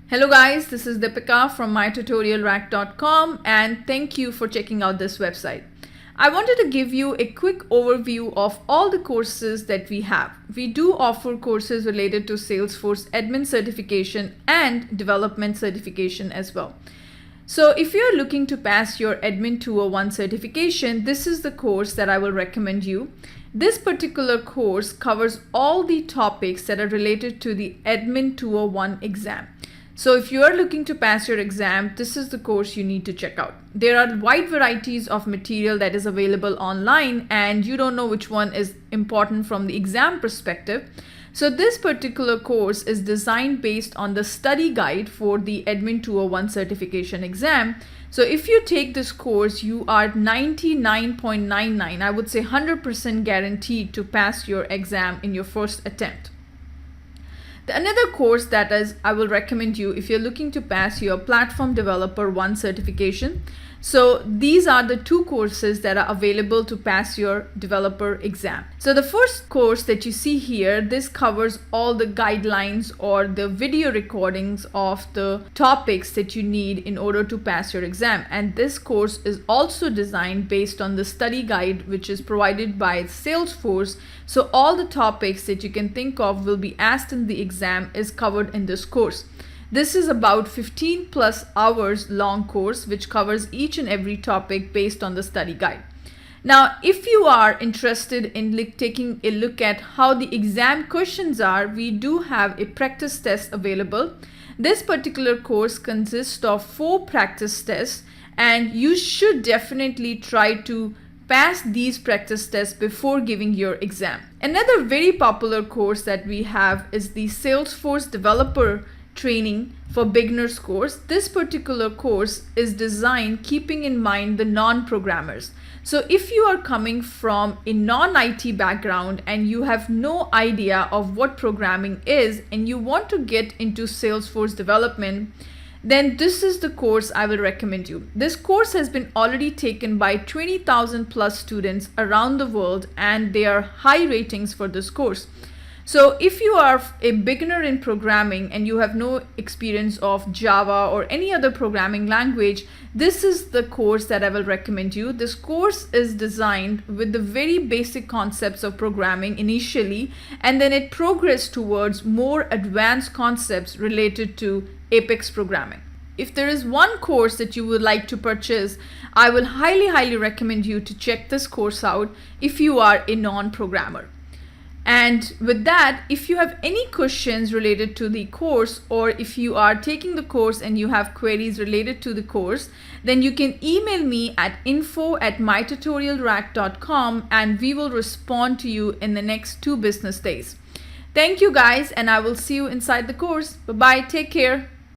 Hello guys, this is Deepika from mytutorialrack.com and thank you for checking out this website. I wanted to give you a quick overview of all the courses that we have. We do offer courses related to Salesforce admin certification and development certification as well. So if you're looking to pass your Admin 201 certification, this is the course that I will recommend you. This particular course covers all the topics that are related to the Admin 201 exam. So if you are looking to pass your exam, this is the course you need to check out. There are wide varieties of material that is available online and you don't know which one is important from the exam perspective. So this particular course is designed based on the study guide for the Admin 201 certification exam. So if you take this course, you are 99.99, I would say 100% guaranteed to pass your exam in your first attempt. Another course that I will recommend you if you're looking to pass your Platform Developer 1 certification. So these are the two courses that are available to pass your developer exam. So the first course that you see here, this covers all the guidelines or the video recordings of the topics that you need in order to pass your exam. And this course is also designed based on the study guide which is provided by Salesforce. So all the topics that you can think of will be asked in the exam is covered in this course. This is about 15 plus hours long course which covers each and every topic based on the study guide. Now, if you are interested in taking a look at how the exam questions are, we do have a practice test available. This particular course consists of 4 practice tests and you should definitely try to pass these practice tests before giving your exam. Another very popular course that we have is the Salesforce Developer Training for Beginners course. This particular course is designed keeping in mind the non-programmers. So if you are coming from a non-IT background and you have no idea of what programming is and you want to get into Salesforce development, then this is the course I will recommend you. This course has been already taken by 20,000 plus students around the world and there are high ratings for this course. So if you are a beginner in programming and you have no experience of Java or any other programming language, this is the course that I will recommend you. This course is designed with the very basic concepts of programming initially, and then it progressed towards more advanced concepts related to Apex programming. If there is one course that you would like to purchase, I will highly recommend you to check this course out if you are a non-programmer. And with that, if you have any questions related to the course or if you are taking the course and you have queries related to the course, then you can email me at info@mytutorialrack.com and we will respond to you in the next 2 business days. Thank you guys and I will see you inside the course. Bye-bye. Take care.